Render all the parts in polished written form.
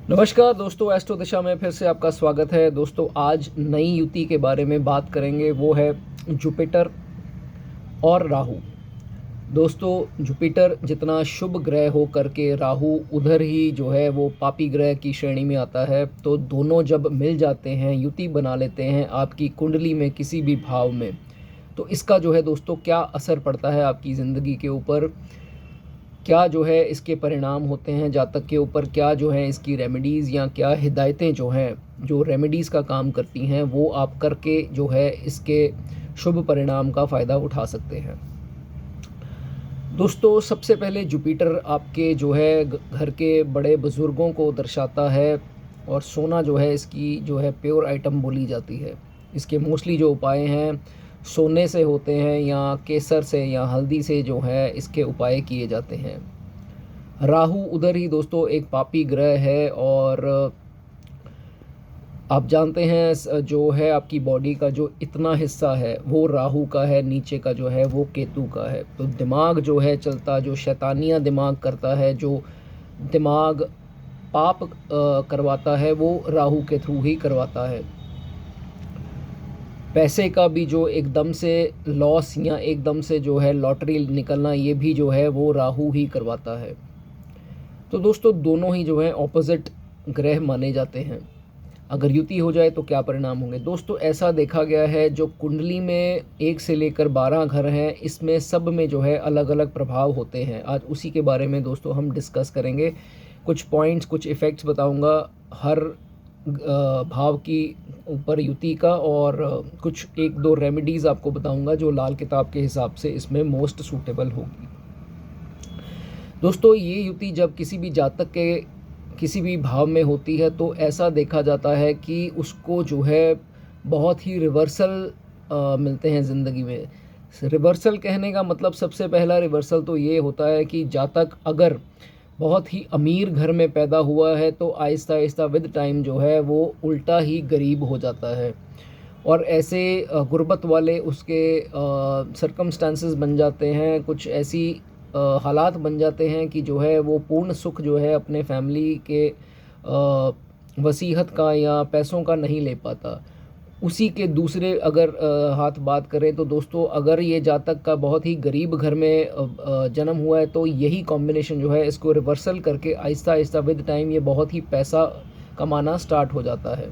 नमस्कार दोस्तों, एस्ट्रो दिशा में फिर से आपका स्वागत है। दोस्तों आज नई युति के बारे में बात करेंगे, वो है जुपिटर और राहु। दोस्तों जुपिटर जितना शुभ ग्रह हो करके राहु उधर ही जो है वो पापी ग्रह की श्रेणी में आता है। तो दोनों जब मिल जाते हैं, युति बना लेते हैं आपकी कुंडली में किसी भी भाव में, तो इसका जो है दोस्तों क्या असर पड़ता है आपकी ज़िंदगी के ऊपर, क्या जो है इसके परिणाम होते हैं जातक के ऊपर, क्या जो है इसकी रेमेडीज़ या क्या हिदायतें जो हैं, जो रेमेडीज़ का काम करती हैं, वो आप करके जो है इसके शुभ परिणाम का फ़ायदा उठा सकते हैं। दोस्तों सबसे पहले जुपिटर आपके जो है घर के बड़े बुज़ुर्गों को दर्शाता है, और सोना जो है इसकी जो है प्योर आइटम बोली जाती है। इसके मोस्टली जो उपाय हैं सोने से होते हैं या केसर से या हल्दी से जो है इसके उपाय किए जाते हैं। राहु उधर ही दोस्तों एक पापी ग्रह है, और आप जानते हैं जो है आपकी बॉडी का जो इतना हिस्सा है वो राहु का है, नीचे का जो है वो केतु का है। तो दिमाग जो है चलता, जो शैतानियाँ दिमाग करता है, जो दिमाग पाप करवाता है, वो राहु के थ्रू ही करवाता है। पैसे का भी जो एकदम से लॉस या एकदम से जो है लॉटरी निकलना, ये भी जो है वो राहु ही करवाता है। तो दोस्तों दोनों ही जो है ऑपोजिट ग्रह माने जाते हैं। अगर युति हो जाए तो क्या परिणाम होंगे? दोस्तों ऐसा देखा गया है, जो कुंडली में 1 से लेकर 12 घर हैं, इसमें सब में जो है अलग अलग प्रभाव होते हैं। आज उसी के बारे में दोस्तों हम डिस्कस करेंगे। कुछ पॉइंट्स, कुछ इफ़ेक्ट्स बताऊंगा हर भाव की ऊपर युति का, और कुछ 1-2 रेमेडीज़ आपको बताऊंगा जो लाल किताब के हिसाब से इसमें मोस्ट सूटेबल होगी। दोस्तों ये युति जब किसी भी जातक के किसी भी भाव में होती है, तो ऐसा देखा जाता है कि उसको जो है बहुत ही रिवर्सल मिलते हैं ज़िंदगी में। रिवर्सल कहने का मतलब, सबसे पहला रिवर्सल तो ये होता है कि जातक अगर बहुत ही अमीर घर में पैदा हुआ है, तो आहिस्ता आहिस्ता विद टाइम जो है वो उल्टा ही गरीब हो जाता है, और ऐसे गुर्बत वाले उसके सर्कमस्टांसेस बन जाते हैं, कुछ ऐसी हालात बन जाते हैं कि जो है वो पूर्ण सुख जो है अपने फैमिली के वसीयत का या पैसों का नहीं ले पाता। उसी के दूसरे अगर हाथ बात करें तो दोस्तों, अगर ये जातक का बहुत ही गरीब घर में जन्म हुआ है, तो यही कॉम्बिनेशन जो है इसको रिवर्सल करके आहिस्ता आहिस्ता विद टाइम ये बहुत ही पैसा कमाना स्टार्ट हो जाता है।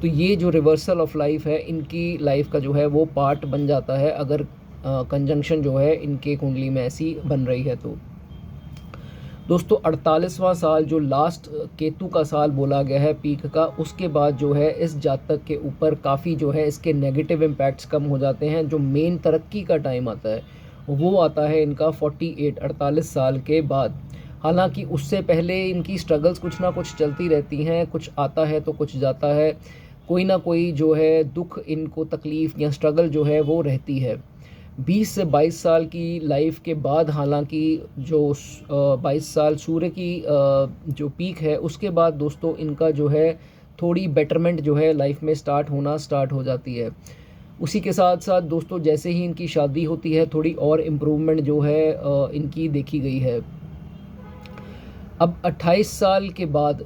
तो ये जो रिवर्सल ऑफ लाइफ है, इनकी लाइफ का जो है वो पार्ट बन जाता है, अगर कंजंक्शन जो है इनके कुंडली में ऐसी बन रही है। तो दोस्तों 48वां साल जो लास्ट केतु का साल बोला गया है पीक का, उसके बाद जो है इस जातक के ऊपर काफ़ी जो है इसके नेगेटिव इम्पैक्ट्स कम हो जाते हैं। जो मेन तरक्की का टाइम आता है वो आता है इनका 48 साल के बाद। हालांकि उससे पहले इनकी स्ट्रगल्स कुछ ना कुछ चलती रहती हैं, कुछ आता है तो कुछ जाता है, कोई ना कोई जो है दुख, इनको तकलीफ़ या स्ट्रगल जो है वो रहती है। 20 से 22 साल की लाइफ के बाद, हालांकि जो 22 साल सूर्य की जो पीक है, उसके बाद दोस्तों इनका जो है थोड़ी बेटरमेंट जो है लाइफ में स्टार्ट हो जाती है। उसी के साथ साथ दोस्तों जैसे ही इनकी शादी होती है, थोड़ी और इम्प्रूवमेंट जो है इनकी देखी गई है। अब 28 साल के बाद,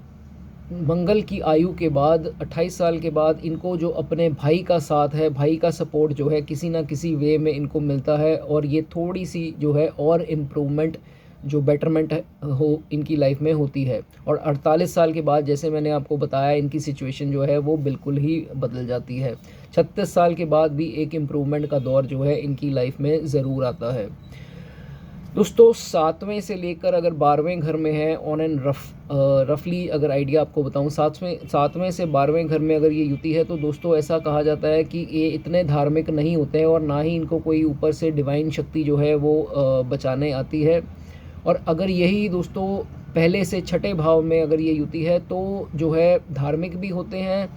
मंगल की आयु के बाद 28 साल के बाद, इनको जो अपने भाई का साथ है, भाई का सपोर्ट जो है किसी ना किसी वे में इनको मिलता है, और ये थोड़ी सी जो है और इम्प्रूवमेंट, जो बेटरमेंट हो इनकी लाइफ में होती है। और 48 साल के बाद जैसे मैंने आपको बताया, इनकी सिचुएशन जो है वो बिल्कुल ही बदल जाती है। 36 साल के बाद भी एक इम्प्रूवमेंट का दौर जो है इनकी लाइफ में ज़रूर आता है। दोस्तों 7वें से लेकर अगर 12वें घर में है, ऑन एंड रफली अगर आइडिया आपको बताऊं, 7वें से 12वें घर में अगर ये युति है, तो दोस्तों ऐसा कहा जाता है कि ये इतने धार्मिक नहीं होते हैं, और ना ही इनको कोई ऊपर से डिवाइन शक्ति जो है वो बचाने आती है। और अगर यही दोस्तों पहले से 6ठे भाव में अगर ये युति है, तो जो है धार्मिक भी होते हैं,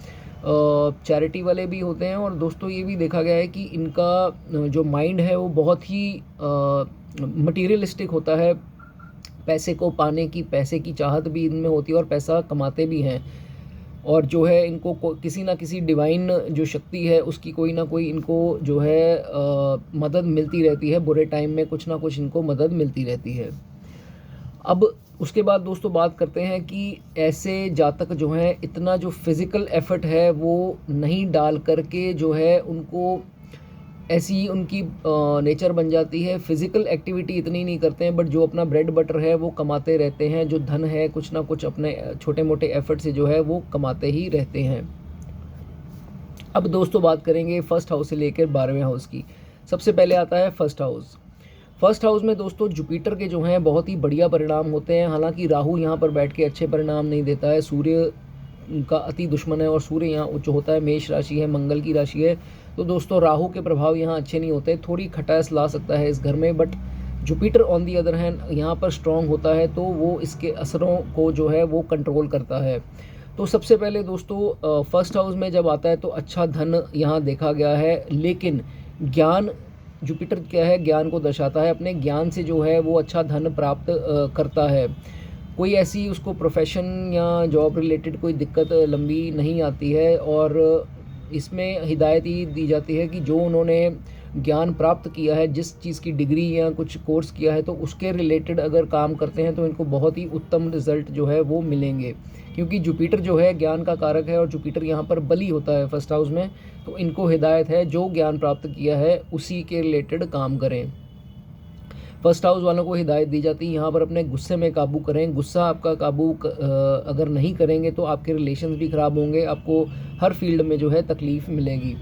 चैरिटी वाले भी होते हैं, और दोस्तों ये भी देखा गया है कि इनका जो माइंड है वो बहुत ही मटीरियलिस्टिक होता है। पैसे को पाने की, पैसे की चाहत भी इनमें होती है, और पैसा कमाते भी हैं। और जो है इनको किसी ना किसी डिवाइन जो शक्ति है उसकी कोई ना कोई इनको जो है मदद मिलती रहती है। बुरे टाइम में कुछ ना कुछ इनको मदद मिलती रहती है। अब उसके बाद दोस्तों बात करते हैं कि ऐसे जातक जो हैं इतना जो फिज़िकल एफर्ट है वो नहीं डाल करके जो है उनको ऐसी उनकी नेचर बन जाती है, फिज़िकल एक्टिविटी इतनी नहीं करते हैं, बट जो अपना ब्रेड बटर है वो कमाते रहते हैं, जो धन है कुछ ना कुछ अपने छोटे मोटे एफर्ट से जो है वो कमाते ही रहते हैं। अब दोस्तों बात करेंगे फर्स्ट हाउस से लेकर 12वें हाउस की। सबसे पहले आता है फर्स्ट हाउस। फर्स्ट हाउस में दोस्तों जुपिटर के जो हैं बहुत ही बढ़िया परिणाम होते हैं। हालांकि राहु यहाँ पर बैठ के अच्छे परिणाम नहीं देता है, सूर्य का अति दुश्मन है और सूर्य यहाँ उच्च होता है, मेष राशि है, मंगल की राशि है। तो दोस्तों राहु के प्रभाव यहाँ अच्छे नहीं होते, थोड़ी खटास ला सकता है इस घर में, but Jupiter on the other hand यहाँ पर स्ट्रांग होता है तो वो इसके असरों को जो है वो कंट्रोल करता है। तो सबसे पहले दोस्तों फर्स्ट हाउस में जब आता है तो अच्छा धन यहाँ देखा गया है, लेकिन ज्ञान, जुपिटर क्या है, ज्ञान को दर्शाता है, अपने ज्ञान से जो है वो अच्छा धन प्राप्त करता है। कोई ऐसी उसको प्रोफेशन या जॉब रिलेटेड कोई दिक्कत लंबी नहीं आती है, और इसमें हिदायत ही दी जाती है कि जो उन्होंने ज्ञान प्राप्त किया है, जिस चीज़ की डिग्री या कुछ कोर्स किया है, तो उसके रिलेटेड अगर काम करते हैं तो इनको बहुत ही उत्तम रिजल्ट जो है वो मिलेंगे, क्योंकि जुपिटर जो है ज्ञान का कारक है और जुपिटर यहाँ पर बली होता है फर्स्ट हाउस में। तो इनको हिदायत है जो ज्ञान प्राप्त किया है उसी के रिलेटेड काम करें। फर्स्ट हाउस वालों को हिदायत दी जाती है यहाँ पर अपने गुस्से में काबू करें। गुस्सा आपका काबू अगर नहीं करेंगे तो आपके रिलेशंस भी ख़राब होंगे, आपको हर फील्ड में जो है तकलीफ़ मिलेगी।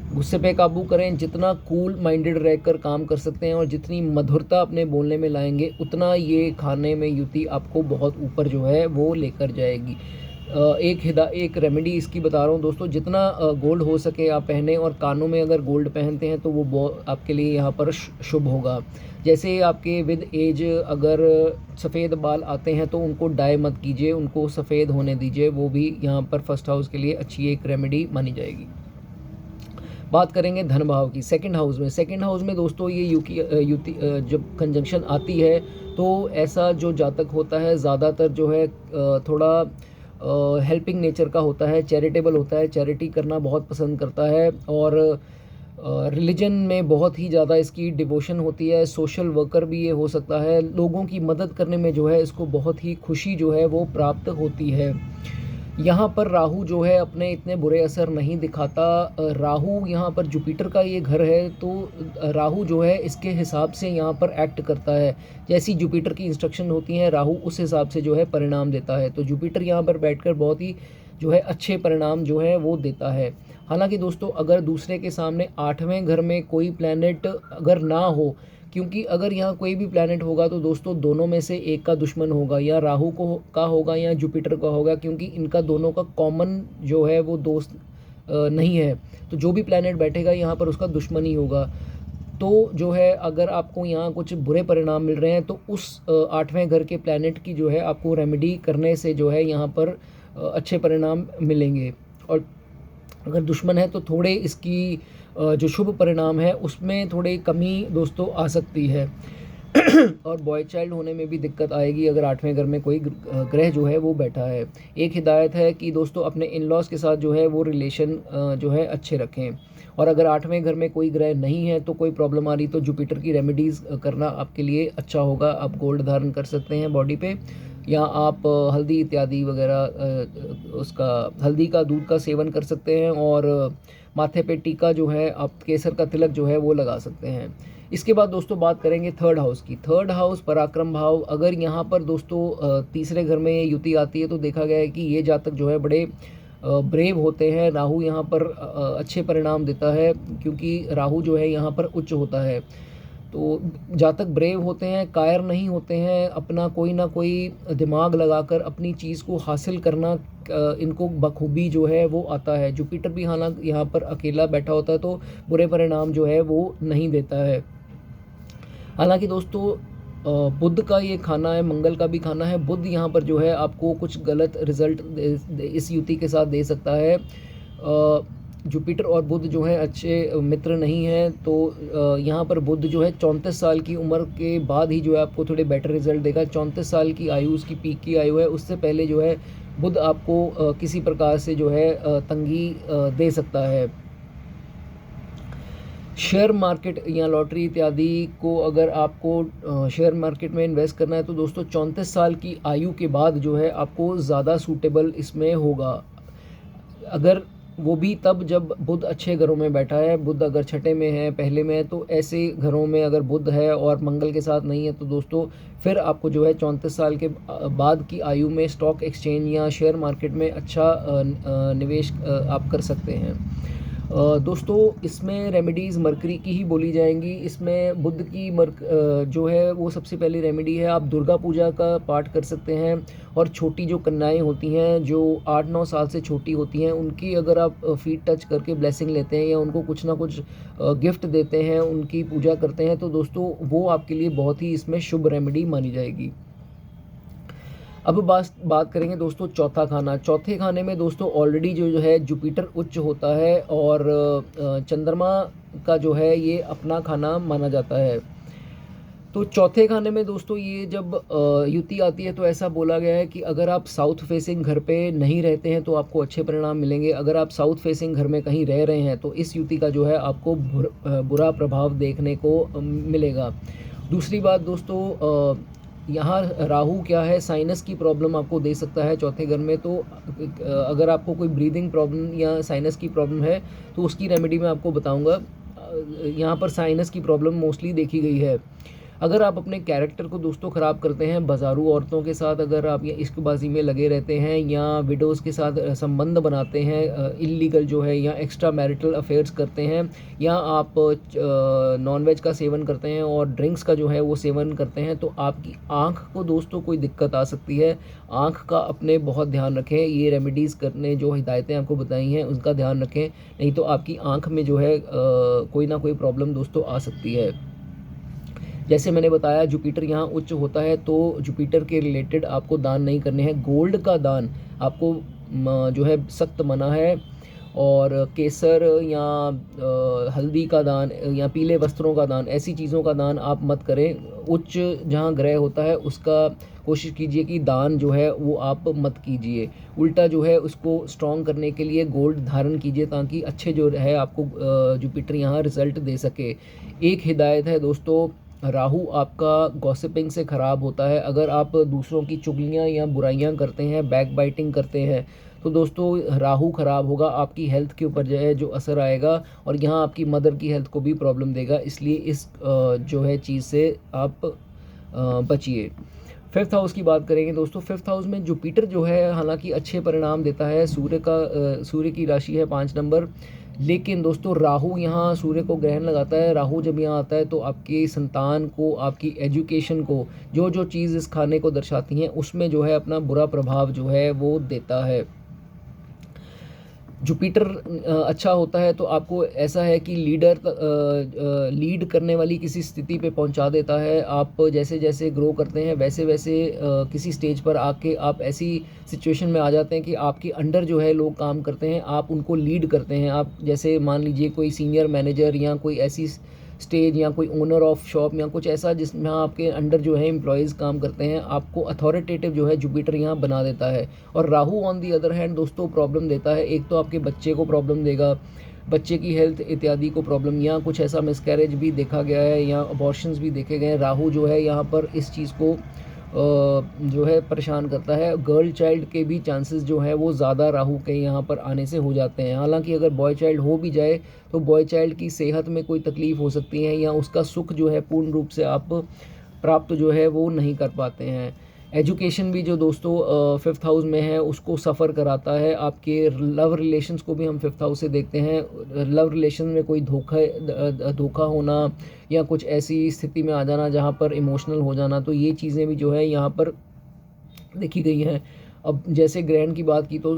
गुस्से पे काबू करें, जितना कूल माइंडेड रहकर काम कर सकते हैं और जितनी मधुरता अपने बोलने में लाएंगे उतना ये खाने में युति आपको बहुत ऊपर जो है वो लेकर जाएगी। एक रेमेडी इसकी बता रहा हूँ दोस्तों, जितना गोल्ड हो सके आप पहने, और कानों में अगर गोल्ड पहनते हैं तो वो आपके लिए यहाँ पर शुभ होगा। जैसे आपके विद एज अगर सफ़ेद बाल आते हैं तो उनको डाई मत कीजिए, उनको सफ़ेद होने दीजिए, वो भी यहाँ पर फर्स्ट हाउस के लिए अच्छी एक रेमेडी मानी जाएगी। बात करेंगे धन भाव की। सेकंड हाउस में दोस्तों ये युति जब कंजंक्शन आती है तो ऐसा जो जातक होता है ज़्यादातर जो है थोड़ा हेल्पिंग नेचर का होता है, चैरिटेबल होता है, चैरिटी करना बहुत पसंद करता है, और रिलीजन में बहुत ही ज़्यादा इसकी डिवोशन होती है। सोशल वर्कर भी ये हो सकता है, लोगों की मदद करने में जो है इसको बहुत ही खुशी जो है वो प्राप्त होती है। यहाँ पर राहु जो है अपने इतने बुरे असर नहीं दिखाता। राहु यहाँ पर जुपिटर का ये घर है तो राहु जो है इसके हिसाब से यहाँ पर एक्ट करता है, जैसी जुपिटर की इंस्ट्रक्शन होती हैं राहु उस हिसाब से जो है परिणाम देता है। तो जुपिटर यहाँ पर बैठकर बहुत ही जो है अच्छे परिणाम जो है वो देता है। हालांकि दोस्तों अगर दूसरे के सामने 8वें घर में कोई प्लैनेट अगर ना हो, क्योंकि अगर यहाँ कोई भी प्लैनेट होगा तो दोस्तों दोनों में से एक का दुश्मन होगा, या राहु का होगा या जुपिटर का होगा, क्योंकि इनका दोनों का कॉमन जो है वो दोस्त नहीं है। तो जो भी प्लैनेट बैठेगा यहाँ पर उसका दुश्मन ही होगा। तो जो है अगर आपको यहाँ कुछ बुरे परिणाम मिल रहे हैं तो उस 8वें घर के प्लैनेट की जो है आपको रेमेडी करने से जो है यहाँ पर अच्छे परिणाम मिलेंगे। और अगर दुश्मन है तो थोड़े इसकी जो शुभ परिणाम है उसमें थोड़ी कमी दोस्तों आ सकती है और बॉय चाइल्ड होने में भी दिक्कत आएगी अगर 8वें घर में कोई ग्रह जो है वो बैठा है। एक हिदायत है कि दोस्तों अपने इन लॉज के साथ जो है वो रिलेशन जो है अच्छे रखें, और अगर 8वें घर में कोई ग्रह नहीं है तो कोई प्रॉब्लम आ रही तो जुपिटर की रेमेडीज़ करना आपके लिए अच्छा होगा। आप गोल्ड धारण कर सकते हैं बॉडी पे, या आप हल्दी इत्यादि वगैरह उसका हल्दी का दूध का सेवन कर सकते हैं, और माथे पे टीका जो है आप केसर का तिलक जो है वो लगा सकते हैं। इसके बाद दोस्तों बात करेंगे थर्ड हाउस की। थर्ड हाउस पराक्रम भाव। अगर यहाँ पर दोस्तों तीसरे घर में युति आती है तो देखा गया है कि ये जातक जो है बड़े ब्रेव होते हैं। राहु यहाँ पर अच्छे परिणाम देता है क्योंकि राहु जो है यहाँ पर उच्च होता है। तो जातक ब्रेव होते हैं, कायर नहीं होते हैं, अपना कोई ना कोई दिमाग लगाकर अपनी चीज़ को हासिल करना इनको बखूबी जो है वो आता है। जुपिटर भी हालांकि यहाँ पर अकेला बैठा होता है तो बुरे परिणाम जो है वो नहीं देता है। हालांकि दोस्तों बुध का ये खाना है, मंगल का भी खाना है। बुध यहाँ पर जो है आपको कुछ गलत रिजल्ट इस युति के साथ दे सकता है। जुपिटर और बुध जो है अच्छे मित्र नहीं हैं, तो यहाँ पर बुध जो है 34 साल की उम्र के बाद ही जो है आपको थोड़े बेटर रिजल्ट देगा। 34 साल की आयु उसकी पीक की आयु है, उससे पहले जो है बुध आपको किसी प्रकार से जो है तंगी दे सकता है। शेयर मार्केट या लॉटरी इत्यादि को अगर आपको शेयर मार्केट में इन्वेस्ट करना है तो दोस्तों 34 साल की आयु के बाद जो है आपको ज़्यादा सूटेबल इसमें होगा। अगर वो भी तब जब बुध अच्छे घरों में बैठा है, बुध अगर छठे में है, पहले में है, तो ऐसे घरों में अगर बुध है और मंगल के साथ नहीं है तो दोस्तों फिर आपको जो है 34 साल के बाद की आयु में स्टॉक एक्सचेंज या शेयर मार्केट में अच्छा निवेश आप कर सकते हैं। दोस्तों इसमें रेमेडीज़ मरकरी की ही बोली जाएंगी। इसमें बुध की जो है वो सबसे पहली रेमेडी है, आप दुर्गा पूजा का पाठ कर सकते हैं। और छोटी जो कन्याएं होती हैं जो 8-9 साल से छोटी होती हैं, उनकी अगर आप फीट टच करके ब्लेसिंग लेते हैं या उनको कुछ ना कुछ गिफ्ट देते हैं, उनकी पूजा करते हैं, तो दोस्तों वो आपके लिए बहुत ही इसमें शुभ रेमेडी मानी जाएगी। अब बात करेंगे दोस्तों चौथा खाना। चौथे खाने में दोस्तों ऑलरेडी जो है जुपिटर उच्च होता है और चंद्रमा का जो है ये अपना खाना माना जाता है। तो चौथे खाने में दोस्तों ये जब युति आती है तो ऐसा बोला गया है कि अगर आप साउथ फेसिंग घर पे नहीं रहते हैं तो आपको अच्छे परिणाम मिलेंगे। अगर आप साउथ फेसिंग घर में कहीं रह रहे हैं तो इस युति का जो है आपको बुरा प्रभाव देखने को मिलेगा। दूसरी बात दोस्तों, यहाँ राहु क्या है, साइनस की प्रॉब्लम आपको दे सकता है चौथे घर में। तो अगर आपको कोई ब्रीदिंग प्रॉब्लम या साइनस की प्रॉब्लम है तो उसकी रेमेडी मैं आपको बताऊंगा। यहाँ पर साइनस की प्रॉब्लम मोस्टली देखी गई है। अगर आप अपने कैरेक्टर को दोस्तों ख़राब करते हैं, बाजारू औरतों के साथ अगर आप या इश्कबाजी में लगे रहते हैं या विडोज़ के साथ संबंध बनाते हैं, इल्लीगल जो है, या एक्स्ट्रा मैरिटल अफेयर्स करते हैं, या आप नॉनवेज का सेवन करते हैं और ड्रिंक्स का जो है वो सेवन करते हैं, तो आपकी आँख को दोस्तों कोई दिक्कत आ सकती है। आँख का अपने बहुत ध्यान रखें। ये रेमेडीज़ करने जो हिदायतें आपको बताई हैं उसका ध्यान रखें, नहीं तो आपकी आँख में जो है कोई ना कोई प्रॉब्लम दोस्तों आ सकती है। जैसे मैंने बताया जुपिटर यहाँ उच्च होता है तो जुपिटर के रिलेटेड आपको दान नहीं करने हैं। गोल्ड का दान आपको जो है सख्त मना है। और केसर या हल्दी का दान या पीले वस्त्रों का दान, ऐसी चीज़ों का दान आप मत करें। उच्च जहाँ ग्रह होता है उसका कोशिश कीजिए कि दान जो है वो आप मत कीजिए। उल्टा जो है उसको स्ट्रॉन्ग करने के लिए गोल्ड धारण कीजिए ताकि अच्छे जो है आपको जुपिटर यहाँ रिजल्ट दे सके। एक हिदायत है दोस्तों, राहु आपका गॉसिपिंग से ख़राब होता है। अगर आप दूसरों की चुगलियाँ या बुराइयाँ करते हैं, बैक बाइटिंग करते हैं, तो दोस्तों राहु ख़राब होगा, आपकी हेल्थ के ऊपर जो है जो असर आएगा और यहाँ आपकी मदर की हेल्थ को भी प्रॉब्लम देगा। इसलिए इस जो है चीज़ से आप बचिए। 5th हाउस की बात करेंगे दोस्तों। 5th हाउस में जुपिटर जो है हालांकि अच्छे परिणाम देता है। सूर्य की राशि है 5 नंबर, लेकिन दोस्तों राहु यहाँ सूर्य को ग्रहण लगाता है। राहु जब यहाँ आता है तो आपकी संतान को, आपकी एजुकेशन को, जो जो चीज़ इस खाने को दर्शाती हैं उसमें जो है अपना बुरा प्रभाव जो है वो देता है। जुपिटर अच्छा होता है तो आपको ऐसा है कि लीड करने वाली किसी स्थिति पे पहुंचा देता है। आप जैसे जैसे ग्रो करते हैं वैसे वैसे किसी स्टेज पर आके आप ऐसी सिचुएशन में आ जाते हैं कि आपके अंडर जो है लोग काम करते हैं, आप उनको लीड करते हैं। आप जैसे मान लीजिए कोई सीनियर मैनेजर या कोई ऐसी स्टेज या कोई ओनर ऑफ शॉप या कुछ ऐसा जिसमें आपके अंडर जो है एम्प्लॉयज़ काम करते हैं, आपको अथॉरिटेटिव जो है जुपिटर यहाँ बना देता है। और Rahu on the other hand दोस्तों प्रॉब्लम देता है। एक तो आपके बच्चे को प्रॉब्लम देगा, बच्चे की हेल्थ इत्यादि को प्रॉब्लम, या कुछ ऐसा मिसकैरेज भी देखा गया है या अबॉर्शंस भी देखे गए हैं। राहु जो है यहाँ पर इस चीज़ को जो है परेशान करता है। गर्ल चाइल्ड के भी चांसेस जो है वो ज़्यादा राहु के यहाँ पर आने से हो जाते हैं। हालांकि अगर बॉय चाइल्ड हो भी जाए तो बॉय चाइल्ड की सेहत में कोई तकलीफ़ हो सकती है या उसका सुख जो है पूर्ण रूप से आप प्राप्त जो है वो नहीं कर पाते हैं। एजुकेशन भी जो दोस्तों 5th हाउस में है उसको सफ़र कराता है। आपके लव रिलेशंस को भी हम 5th हाउस से देखते हैं। लव रिलेशन में कोई धोखा होना या कुछ ऐसी स्थिति में आ जाना जहाँ पर इमोशनल हो जाना, तो ये चीज़ें भी जो है यहाँ पर देखी गई हैं। अब जैसे ग्रहण की बात की तो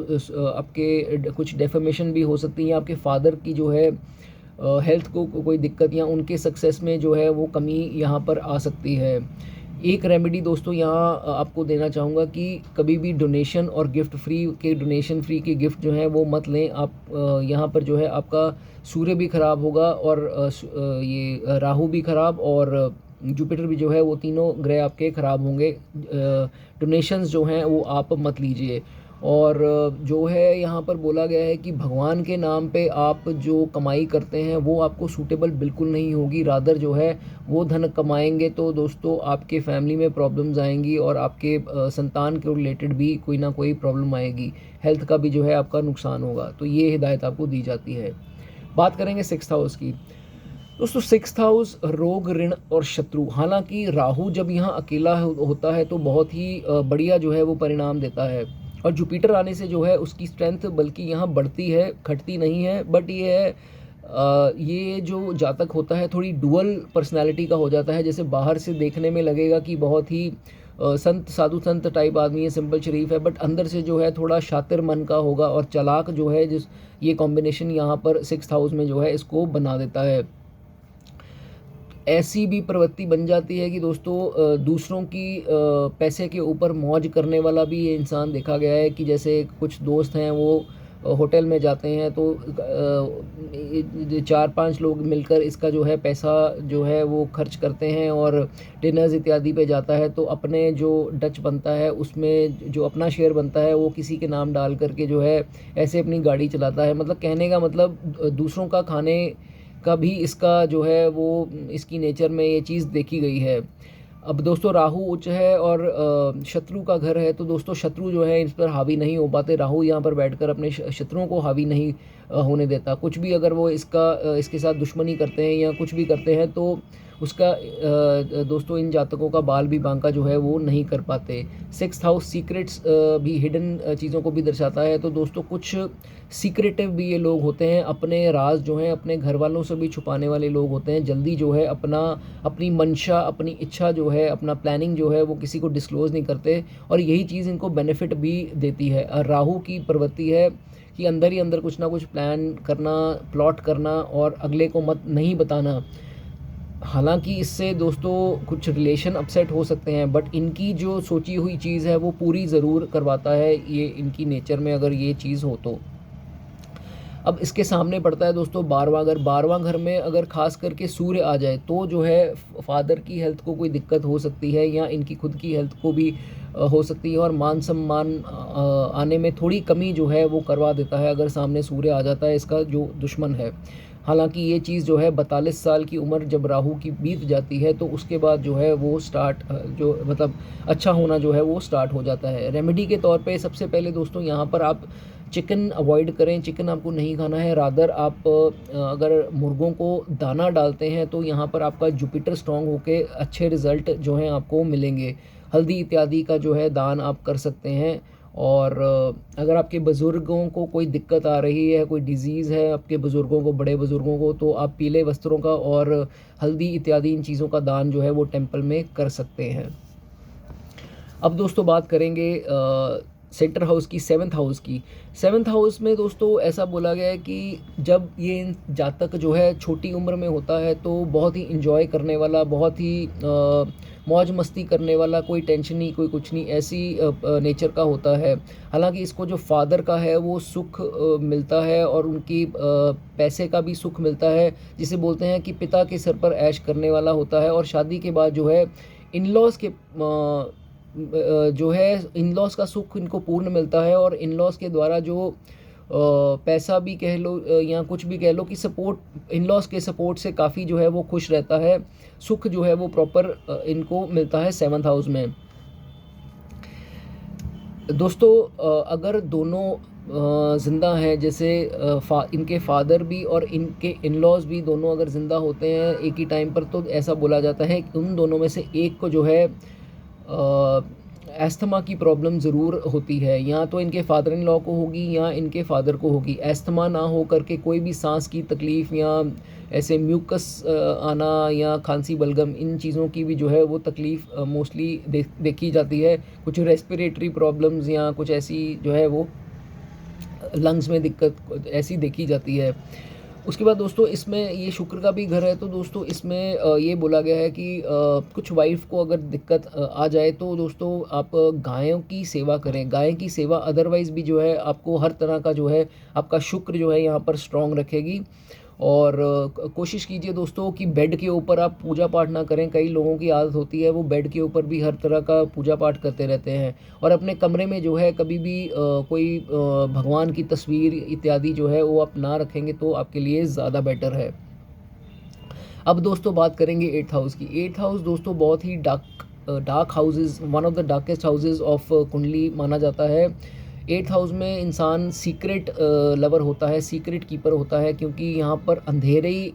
आपके कुछ डेफर्मेशन भी हो सकती है। आपके फादर की जो है हेल्थ को कोई दिक्कत या उनके सक्सेस में जो है वो कमी यहाँ पर आ सकती है। एक रेमेडी दोस्तों यहाँ आपको देना चाहूँगा कि कभी भी डोनेशन और गिफ्ट फ्री के गिफ्ट जो हैं वो मत लें आप। यहाँ पर जो है आपका सूर्य भी ख़राब होगा और ये राहु भी ख़राब और जुपिटर भी जो है वो तीनों ग्रह आपके ख़राब होंगे। डोनेशंस जो हैं वो आप मत लीजिए। और जो है यहाँ पर बोला गया है कि भगवान के नाम पे आप जो कमाई करते हैं वो आपको सूटेबल बिल्कुल नहीं होगी। रादर जो है वो धन कमाएंगे तो दोस्तों आपके फैमिली में प्रॉब्लम्स आएंगी और आपके संतान के रिलेटेड भी कोई ना कोई प्रॉब्लम आएगी, हेल्थ का भी जो है आपका नुकसान होगा। तो ये हिदायत आपको दी जाती है। बात करेंगे 6th हाउस की। दोस्तों 6th हाउस रोग, ऋण और शत्रु। हालांकि राहु जब यहाँ अकेला होता है तो बहुत ही बढ़िया जो है वो परिणाम देता है, और जुपिटर आने से जो है उसकी स्ट्रेंथ बल्कि यहाँ बढ़ती है, घटती नहीं है। बट ये है ये जो जातक होता है थोड़ी डुअल पर्सनैलिटी का हो जाता है। जैसे बाहर से देखने में लगेगा कि बहुत ही संत, साधु संत टाइप आदमी है, सिंपल शरीफ है, बट अंदर से जो है थोड़ा शातिर मन का होगा और चालाक जो है, जिस ये कॉम्बिनेशन यहाँ पर 6th हाउस में जो है इसको बना देता है। ऐसी भी प्रवृत्ति बन जाती है कि दोस्तों दूसरों की पैसे के ऊपर मौज करने वाला भी ये इंसान देखा गया है। कि जैसे कुछ दोस्त हैं वो होटल में जाते हैं तो 4-5 लोग मिलकर इसका जो है पैसा जो है वो खर्च करते हैं और डिनर्स इत्यादि पे जाता है, तो अपने जो डच बनता है उसमें जो अपना शेयर बनता है वो किसी के नाम डाल करके जो है ऐसे अपनी गाड़ी चलाता है। मतलब कहने का मतलब दूसरों का खाने का भी इसका जो है वो इसकी नेचर में ये चीज़ देखी गई है। अब दोस्तों राहु उच्च है और शत्रु का घर है, तो दोस्तों शत्रु जो है इस पर हावी नहीं हो पाते। राहु यहाँ पर बैठकर अपने शत्रुओं को हावी नहीं होने देता। कुछ भी अगर वो इसके साथ दुश्मनी करते हैं या कुछ भी करते हैं तो उसका दोस्तों इन जातकों का बाल भी बांका जो है वो नहीं कर पाते। 6th हाउस सीक्रेट्स भी, हिडन चीज़ों को भी दर्शाता है। तो दोस्तों कुछ सीक्रेटिव भी ये लोग होते हैं, अपने राज जो हैं अपने घर वालों से भी छुपाने वाले लोग होते हैं। जल्दी जो है अपनी मंशा, अपनी इच्छा जो है, अपना प्लानिंग जो है वो किसी को डिस्क्लोज़ नहीं करते, और यही चीज़ इनको बेनिफिट भी देती है। राहु की प्रवृत्ति है कि अंदर ही अंदर कुछ ना कुछ प्लान करना, प्लॉट करना और अगले को मत नहीं बताना। हालांकि इससे दोस्तों कुछ रिलेशन अपसेट हो सकते हैं, बट इनकी जो सोची हुई चीज़ है वो पूरी ज़रूर करवाता है, ये इनकी नेचर में अगर ये चीज़ हो तो। अब इसके सामने पड़ता है दोस्तों 12वां घर। 12वां घर में अगर खास करके सूर्य आ जाए तो जो है फादर की हेल्थ को कोई दिक्कत हो सकती है, या इनकी खुद की हेल्थ को भी हो सकती है, और मान सम्मान आने में थोड़ी कमी जो है वो करवा देता है अगर सामने सूर्य आ जाता है, इसका जो दुश्मन है। हालांकि ये चीज़ जो है 42 साल की उम्र जब राहु की बीत जाती है तो उसके बाद जो है वो स्टार्ट जो मतलब अच्छा होना जो है वो स्टार्ट हो जाता है। रेमेडी के तौर पे सबसे पहले दोस्तों यहाँ पर आप चिकन अवॉइड करें, चिकन आपको नहीं खाना है। रादर आप अगर मुर्गों को दाना डालते हैं तो यहाँ पर आपका जुपिटर स्ट्रॉन्ग होके अच्छे रिज़ल्ट जो हैं आपको मिलेंगे। हल्दी इत्यादि का जो है दान आप कर सकते हैं। और अगर आपके बुज़ुर्गों को कोई दिक्कत आ रही है, कोई डिज़ीज़ है आपके बुज़ुर्गों को, बड़े बुज़ुर्गों को, तो आप पीले वस्त्रों का और हल्दी इत्यादि इन चीज़ों का दान जो है वो टेंपल में कर सकते हैं। अब दोस्तों बात करेंगे सेंटर हाउस की, 7th हाउस की। 7th हाउस में दोस्तों ऐसा बोला गया है कि जब ये जातक जो है छोटी उम्र में होता है तो बहुत ही इंजॉय करने वाला, बहुत ही मौज मस्ती करने वाला, कोई टेंशन नहीं, कोई कुछ नहीं, ऐसी नेचर का होता है। हालांकि इसको जो फादर का है वो सुख मिलता है और उनकी पैसे का भी सुख मिलता है, जिसे बोलते हैं कि पिता के सर पर ऐश करने वाला होता है। और शादी के बाद जो है इन-लॉज़ के जो है इन-लॉज़ का सुख इनको पूर्ण मिलता है, और इन-लॉज़ के द्वारा जो पैसा भी कह लो या कुछ भी कह लो कि सपोर्ट, इन-लॉज़ के सपोर्ट से काफ़ी जो है वो खुश रहता है। सुख जो है वो प्रॉपर इनको मिलता है 7th हाउस में। दोस्तों अगर दोनों ज़िंदा हैं, जैसे इनके फादर भी और इनके इन-लॉज़ भी दोनों अगर ज़िंदा होते हैं एक ही टाइम पर, तो ऐसा बोला जाता है कि उन दोनों में से एक को जो है एस्थमा की प्रॉब्लम ज़रूर होती है। या तो इनके फादर इन लॉ को होगी या इनके फादर को होगी। एस्थमा ना हो करके कोई भी सांस की तकलीफ़ या ऐसे म्यूकस आना या खांसी बलगम, इन चीज़ों की भी जो है वो तकलीफ़ मोस्टली देखी जाती है। कुछ रेस्पिरेटरी प्रॉब्लम्स या कुछ ऐसी जो है वो लंग्स में दिक्कत ऐसी देखी जाती है। उसके बाद दोस्तों इसमें ये शुक्र का भी घर है, तो दोस्तों इसमें ये बोला गया है कि कुछ वाइफ को अगर दिक्कत आ जाए तो दोस्तों आप गायों की सेवा करें। गाय की सेवा अदरवाइज़ भी जो है आपको हर तरह का जो है आपका शुक्र जो है यहाँ पर स्ट्रॉन्ग रखेगी। और कोशिश कीजिए दोस्तों कि बेड के ऊपर आप पूजा पाठ ना करें। कई लोगों की आदत होती है वो बेड के ऊपर भी हर तरह का पूजा पाठ करते रहते हैं, और अपने कमरे में जो है कभी भी कोई भगवान की तस्वीर इत्यादि जो है वो आप ना रखेंगे तो आपके लिए ज़्यादा बेटर है। अब दोस्तों बात करेंगे एट्थ हाउस की। एट्थ हाउस दोस्तों बहुत ही dark houses, one of the darkest houses of कुंडली माना जाता है। एट्थ हाउस में इंसान सीक्रेट लवर होता है, सीक्रेट कीपर होता है, क्योंकि यहाँ पर अंधेरे ही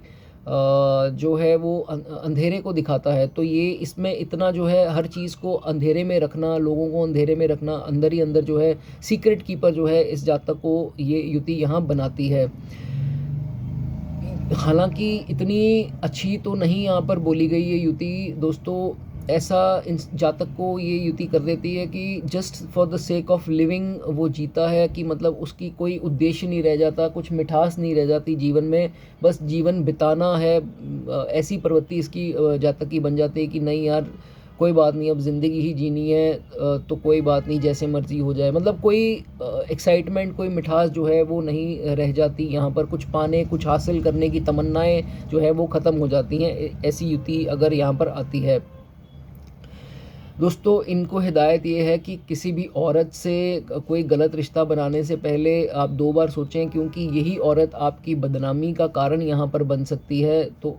जो है वो अंधेरे को दिखाता है। तो ये इसमें इतना जो है हर चीज़ को अंधेरे में रखना, लोगों को अंधेरे में रखना, अंदर ही अंदर जो है सीक्रेट कीपर जो है इस जातक को ये युति यहाँ बनाती है। हालांकि इतनी अच्छी तो नहीं यहाँ पर बोली गई ये युति दोस्तों, ऐसा इन जातक को ये युति कर देती है कि just for the sake of living वो जीता है, कि मतलब उसकी कोई उद्देश्य नहीं रह जाता, कुछ मिठास नहीं रह जाती जीवन में, बस जीवन बिताना है। ऐसी प्रवृत्ति इसकी जातक की बन जाती है कि नहीं यार कोई बात नहीं, अब ज़िंदगी ही जीनी है, तो कोई बात नहीं, जैसे मर्ज़ी हो जाए। मतलब कोई एक्साइटमेंट, कोई मिठास जो है वो नहीं रह जाती यहाँ पर। कुछ पाने, कुछ हासिल करने की तमन्नाएं जो है वो ख़त्म हो जाती हैं ऐसी युति अगर यहाँ पर आती है। दोस्तों इनको हिदायत ये है कि किसी भी औरत से कोई गलत रिश्ता बनाने से पहले आप 2 बार सोचें, क्योंकि यही औरत आपकी बदनामी का कारण यहाँ पर बन सकती है। तो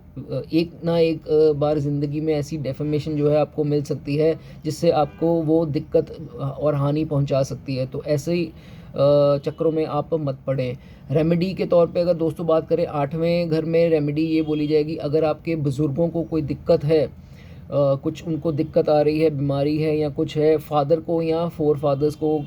एक ना एक बार ज़िंदगी में ऐसी डेफेमेशन जो है आपको मिल सकती है जिससे आपको वो दिक्कत और हानि पहुँचा सकती है। तो ऐसे ही चक्रों में आप मत पड़ें। रेमेडी के तौर पे अगर दोस्तों बात करें, 8वें घर में रेमेडी ये बोली जाएगी, अगर आपके बुज़ुर्गों को कोई दिक्कत है, कुछ उनको दिक्कत आ रही है, बीमारी है या कुछ है, फादर को या फोर फादर्स को,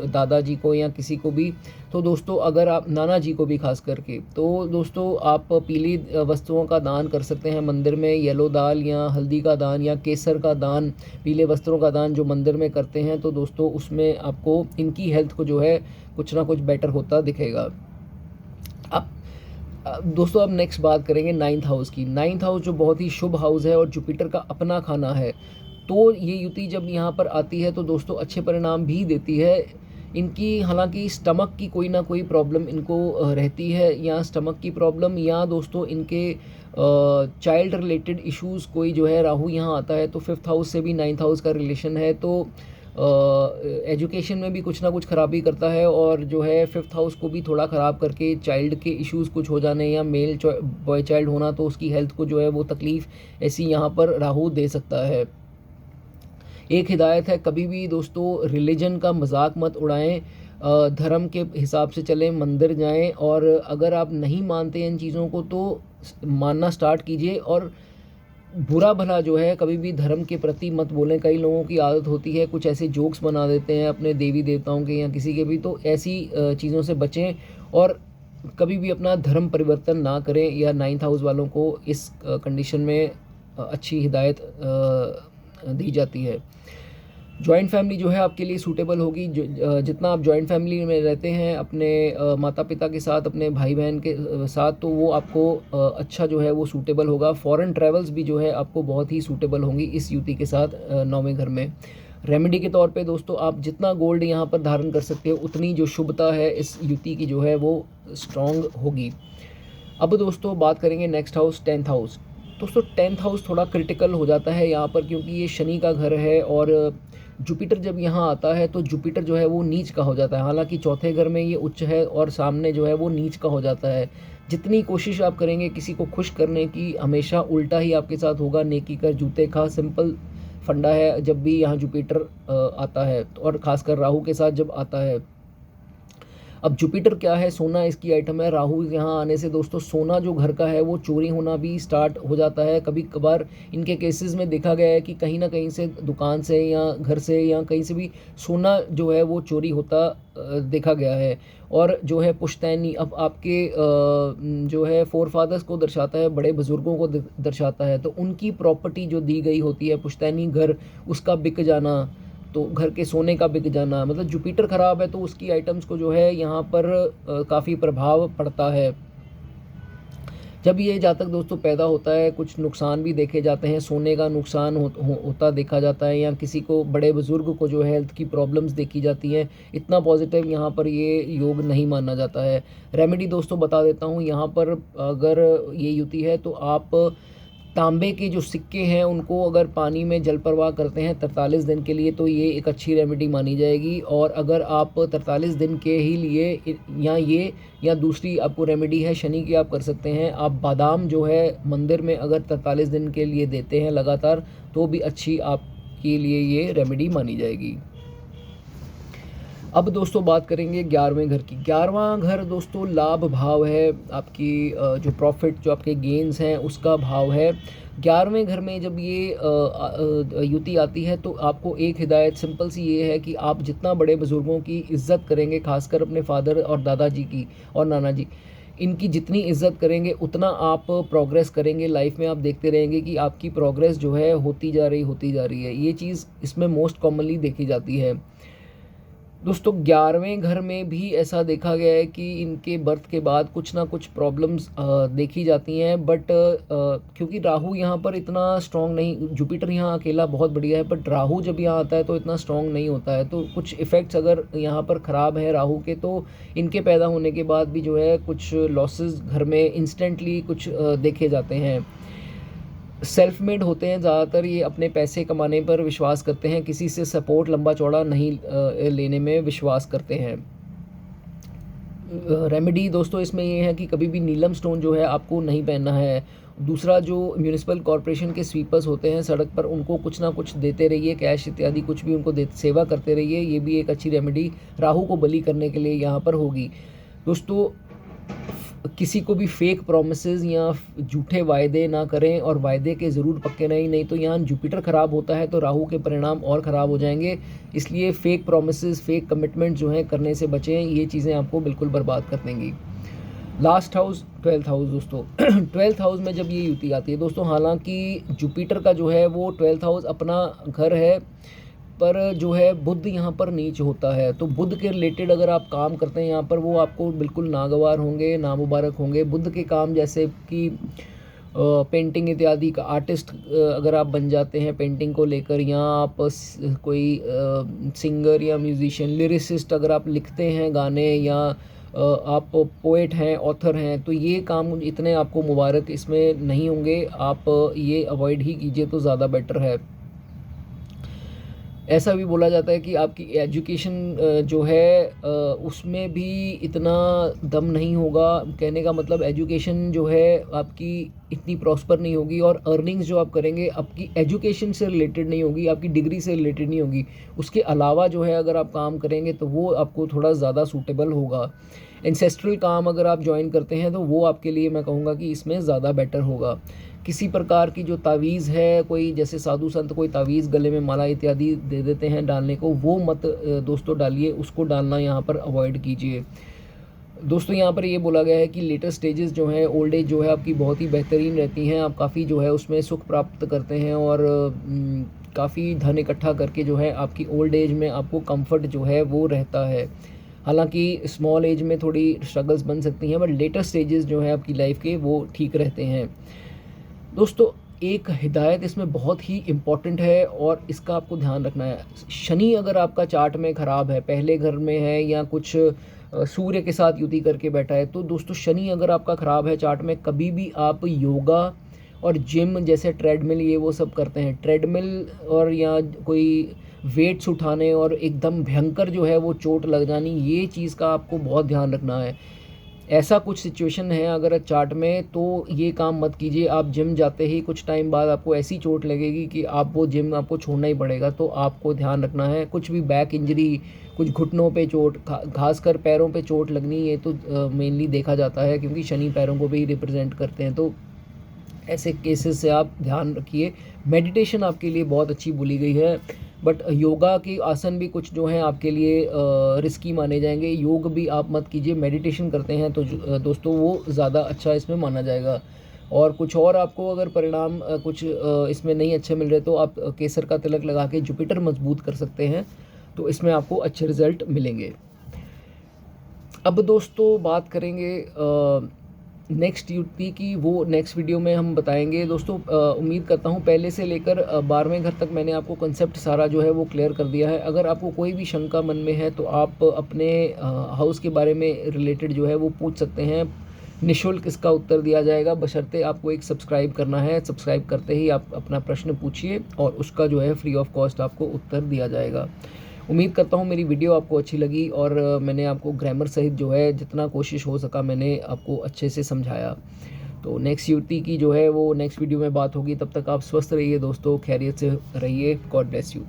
दादाजी को या किसी को भी, तो दोस्तों अगर आप, नाना जी को भी खास करके, तो दोस्तों आप पीली वस्तुओं का दान कर सकते हैं मंदिर में। येलो दाल या हल्दी का दान या केसर का दान, पीले वस्त्रों का दान जो मंदिर में करते हैं, तो दोस्तों उसमें आपको इनकी हेल्थ को जो है कुछ ना कुछ बेटर होता दिखेगा। दोस्तों अब नेक्स्ट बात करेंगे 9th हाउस की। 9th हाउस जो बहुत ही शुभ हाउस है और जुपिटर का अपना खाना है, तो ये युति जब यहाँ पर आती है तो दोस्तों अच्छे परिणाम भी देती है। इनकी हालांकि स्टमक की कोई ना कोई प्रॉब्लम इनको रहती है, या स्टमक की प्रॉब्लम, या दोस्तों इनके चाइल्ड रिलेटेड इश्यूज़ कोई जो है, राहु यहाँ आता है तो 5th हाउस से भी 9th हाउस का रिलेशन है, तो एजुकेशन में भी कुछ ना कुछ ख़राबी करता है, और जो है 5th हाउस को भी थोड़ा ख़राब करके चाइल्ड के इश्यूज़ कुछ हो जाने, या मेल बॉय चाइल्ड होना, तो उसकी हेल्थ को जो है वो तकलीफ़ ऐसी यहाँ पर राहु दे सकता है। एक हिदायत है, कभी भी दोस्तों रिलीजन का मजाक मत उड़ाएं, धर्म के हिसाब से चलें, मंदिर जाएं, और अगर आप नहीं मानते इन चीज़ों को तो मानना स्टार्ट कीजिए। और बुरा भला जो है कभी भी धर्म के प्रति मत बोलें। कई लोगों की आदत होती है कुछ ऐसे जोक्स बना देते हैं अपने देवी देवताओं के या किसी के भी, तो ऐसी चीज़ों से बचें और कभी भी अपना धर्म परिवर्तन ना करें। या 9th हाउस वालों को इस कंडीशन में अच्छी हिदायत दी जाती है। जॉइंट फैमिली जो है आपके लिए सूटेबल होगी। जितना आप जॉइंट फैमिली में रहते हैं अपने माता पिता के साथ, अपने भाई बहन के साथ, तो वो आपको अच्छा जो है वो सूटेबल होगा। फॉरेन ट्रैवल्स भी जो है आपको बहुत ही सूटेबल होंगी इस युति के साथ 9वें घर में। रेमेडी के तौर पे दोस्तों आप जितना गोल्ड यहाँ पर धारण कर सकते हो उतनी जो शुभता है इस युति की जो है वो स्ट्रॉन्ग होगी। अब दोस्तों बात करेंगे नेक्स्ट हाउस 10th हाउस। दोस्तों 10th हाउस थोड़ा क्रिटिकल हो जाता है यहाँ पर, क्योंकि ये शनि का घर है और जुपिटर जब यहाँ आता है तो जुपिटर जो है वो नीच का हो जाता है। हालांकि चौथे घर में ये उच्च है और सामने जो है वो नीच का हो जाता है। जितनी कोशिश आप करेंगे किसी को खुश करने की, हमेशा उल्टा ही आपके साथ होगा। नेकी कर जूते खा, सिंपल फंडा है जब भी यहाँ जुपिटर आता है, और ख़ासकर राहु के साथ जब आता है। अब जुपिटर क्या है, सोना इसकी आइटम है। राहु यहाँ आने से दोस्तों सोना जो घर का है वो चोरी होना भी स्टार्ट हो जाता है। कभी कभार इनके केसेस में देखा गया है कि कहीं ना कहीं से, दुकान से या घर से या कहीं से भी सोना जो है वो चोरी होता देखा गया है। और जो है पुश्तैनी, अब आपके जो है फोर फादर्स को दर्शाता है, बड़े बुज़ुर्गों को दर्शाता है, तो उनकी प्रॉपर्टी जो दी गई होती है पुश्तैनी घर, उसका बिक जाना, तो घर के सोने का बिक जाना, मतलब जुपिटर ख़राब है तो उसकी आइटम्स को जो है यहाँ पर काफ़ी प्रभाव पड़ता है। जब ये जातक दोस्तों पैदा होता है, कुछ नुकसान भी देखे जाते हैं, सोने का नुकसान होता देखा जाता है, या किसी को बड़े बुज़ुर्ग को जो है हेल्थ की प्रॉब्लम्स देखी जाती हैं। इतना पॉजिटिव यहाँ पर ये योग नहीं माना जाता है। रेमेडी दोस्तों बता देता हूँ, यहाँ पर अगर ये युति है तो आप तांबे के जो सिक्के हैं उनको अगर पानी में जल प्रवाह करते हैं 43 दिन के लिए, तो ये एक अच्छी रेमेडी मानी जाएगी। और अगर आप 43 दिन के ही लिए या दूसरी आपको रेमेडी है शनि की, आप कर सकते हैं। आप बादाम जो है मंदिर में अगर 43 दिन के लिए देते हैं लगातार, तो भी अच्छी आपके लिए ये रेमेडी मानी जाएगी। अब दोस्तों बात करेंगे 11वें घर की। 11वां घर दोस्तों लाभ भाव है, आपकी जो प्रॉफिट, जो आपके गेन्स हैं उसका भाव है। 11वें घर में जब ये युति आती है तो आपको एक हिदायत सिंपल सी ये है कि आप जितना बड़े बुज़ुर्गों की इज़्ज़त करेंगे, खासकर अपने फादर और दादाजी की और नाना जी, इनकी जितनी इज़्ज़त करेंगे उतना आप प्रोग्रेस करेंगे लाइफ में। आप देखते रहेंगे कि आपकी प्रोग्रेस जो है होती जा रही है। ये चीज़ इसमें मोस्ट कॉमनली देखी जाती है। दोस्तों 11वें घर में भी ऐसा देखा गया है कि इनके बर्थ के बाद कुछ ना कुछ प्रॉब्लम्स देखी जाती हैं, बट क्योंकि राहु यहाँ पर इतना स्ट्रॉन्ग नहीं, जुपिटर यहाँ अकेला बहुत बढ़िया है, बट राहु जब यहाँ आता है तो इतना स्ट्रॉन्ग नहीं होता है। तो कुछ इफ़ेक्ट्स अगर यहाँ पर ख़राब है राहु के, तो इनके पैदा होने के बाद भी जो है कुछ लॉसेस घर में इंस्टेंटली कुछ देखे जाते हैं। सेल्फ मेड होते हैं ज़्यादातर, ये अपने पैसे कमाने पर विश्वास करते हैं, किसी से सपोर्ट लंबा चौड़ा नहीं लेने में विश्वास करते हैं। रेमेडी दोस्तों इसमें ये है कि कभी भी नीलम स्टोन जो है आपको नहीं पहनना है। दूसरा, जो म्यूनिसिपल कॉरपोरेशन के स्वीपर्स होते हैं सड़क पर, उनको कुछ ना कुछ देते रहिए, कैश इत्यादि कुछ भी उनको सेवा करते रहिए। ये भी एक अच्छी रेमेडी राहु को बली करने के लिए यहाँ पर होगी। दोस्तों किसी को भी फेक प्रोमिसेस या झूठे वायदे ना करें, और वायदे के ज़रूर पक्के नहीं तो यहाँ जुपिटर ख़राब होता है तो राहु के परिणाम और ख़राब हो जाएंगे। इसलिए फेक प्रोमिसेस, फेक कमिटमेंट जो हैं करने से बचें, ये चीज़ें आपको बिल्कुल बर्बाद कर देंगी। लास्ट हाउस 12th हाउस दोस्तों 12th हाउस में जब ये युति आती है दोस्तों, हालांकि जुपिटर का जो है वो 12th हाउस अपना घर है, पर जो है बुध यहाँ पर नीच होता है। तो बुध के रिलेटेड अगर आप काम करते हैं यहाँ पर, वो आपको बिल्कुल नागवार होंगे, नामुबारक होंगे। बुध के काम जैसे कि पेंटिंग इत्यादि का आर्टिस्ट अगर आप बन जाते हैं पेंटिंग को लेकर, या आप कोई सिंगर या म्यूजिशियन, लिरिसिस्ट अगर आप लिखते हैं गाने, या आप पोएट हैं, ऑथर हैं, तो ये काम इतने आपको मुबारक इसमें नहीं होंगे। आप ये अवॉइड ही कीजिए तो ज़्यादा बेटर है। ऐसा भी बोला जाता है कि आपकी एजुकेशन जो है उसमें भी इतना दम नहीं होगा। कहने का मतलब एजुकेशन जो है आपकी इतनी प्रॉस्पर नहीं होगी, और अर्निंग्स जो आप करेंगे आपकी एजुकेशन से रिलेटेड नहीं होगी, आपकी डिग्री से रिलेटेड नहीं होगी। उसके अलावा जो है अगर आप काम करेंगे तो वो आपको थोड़ा ज़्यादा सूटेबल होगा। एंसेस्ट्रल काम अगर आप ज्वाइन करते हैं तो वो आपके लिए मैं कहूँगा कि इसमें ज़्यादा बेटर होगा। किसी प्रकार की जो तावीज़ है, कोई जैसे साधु संत कोई तावीज़ गले में माला इत्यादि दे देते हैं डालने को, वो मत दोस्तों डालिए, उसको डालना यहाँ पर अवॉइड कीजिए। दोस्तों यहाँ पर ये बोला गया है कि लेटर स्टेजेस जो हैं, ओल्ड एज जो है आपकी बहुत ही बेहतरीन रहती हैं। आप काफ़ी जो है उसमें सुख प्राप्त करते हैं, और काफ़ी धन इकट्ठा करके जो है आपकी ओल्ड एज में आपको कंफर्ट जो है वो रहता है। हालांकि स्मॉल एज में थोड़ी स्ट्रगल्स बन सकती हैं, बट लेटर स्टेजेस जो है आपकी लाइफ के वो ठीक रहते हैं। दोस्तों एक हिदायत इसमें बहुत ही इम्पॉर्टेंट है, और इसका आपको ध्यान रखना है। शनि अगर आपका चार्ट में ख़राब है, पहले घर में है, या कुछ सूर्य के साथ युति करके बैठा है, तो दोस्तों शनि अगर आपका ख़राब है चार्ट में, कभी भी आप योगा और जिम जैसे ट्रेडमिल ये वो सब करते हैं, ट्रेडमिल और या कोई वेट्स उठाने और एकदम भयंकर जो है वो चोट लग जानी, ये चीज़ का आपको बहुत ध्यान रखना है। ऐसा कुछ सिचुएशन है अगर चार्ट में, तो ये काम मत कीजिए। आप जिम जाते ही कुछ टाइम बाद आपको ऐसी चोट लगेगी कि आप वो जिम आपको छोड़ना ही पड़ेगा। तो आपको ध्यान रखना है, कुछ भी बैक इंजरी, कुछ घुटनों पे चोट, खासकर पैरों पे चोट लगनी, ये तो मेनली देखा जाता है, क्योंकि शनि पैरों को भी रिप्रेजेंट करते हैं। तो ऐसे केसेस से आप ध्यान रखिए। मेडिटेशन आपके लिए बहुत अच्छी बोली गई है, बट योगा के आसन भी कुछ जो हैं आपके लिए रिस्की माने जाएंगे। योग भी आप मत कीजिए, मेडिटेशन करते हैं तो दोस्तों वो ज़्यादा अच्छा इसमें माना जाएगा। और कुछ और आपको अगर परिणाम कुछ इसमें नहीं अच्छे मिल रहे, तो आप केसर का तिलक लगा के जुपिटर मजबूत कर सकते हैं, तो इसमें आपको अच्छे रिजल्ट मिलेंगे। अब दोस्तों बात करेंगे नेक्स्ट युक्ति की वो नेक्स्ट वीडियो में हम बताएंगे दोस्तों। उम्मीद करता हूँ पहले से लेकर 12वें घर तक मैंने आपको कंसेप्ट सारा जो है वो क्लियर कर दिया है। अगर आपको कोई भी शंका मन में है तो आप अपने हाउस के बारे में रिलेटेड जो है वो पूछ सकते हैं। निःशुल्क इसका उत्तर दिया जाएगा, बशर्ते आपको एक सब्सक्राइब करना है। सब्सक्राइब करते ही आप अपना प्रश्न पूछिए और उसका जो है फ्री ऑफ कॉस्ट आपको उत्तर दिया जाएगा। उम्मीद करता हूँ मेरी वीडियो आपको अच्छी लगी और मैंने आपको ग्रामर सहित जो है जितना कोशिश हो सका मैंने आपको अच्छे से समझाया। तो नेक्स्ट युक्ति की जो है वो नेक्स्ट वीडियो में बात होगी। तब तक आप स्वस्थ रहिए दोस्तों, खैरियत से रहिए। God bless you.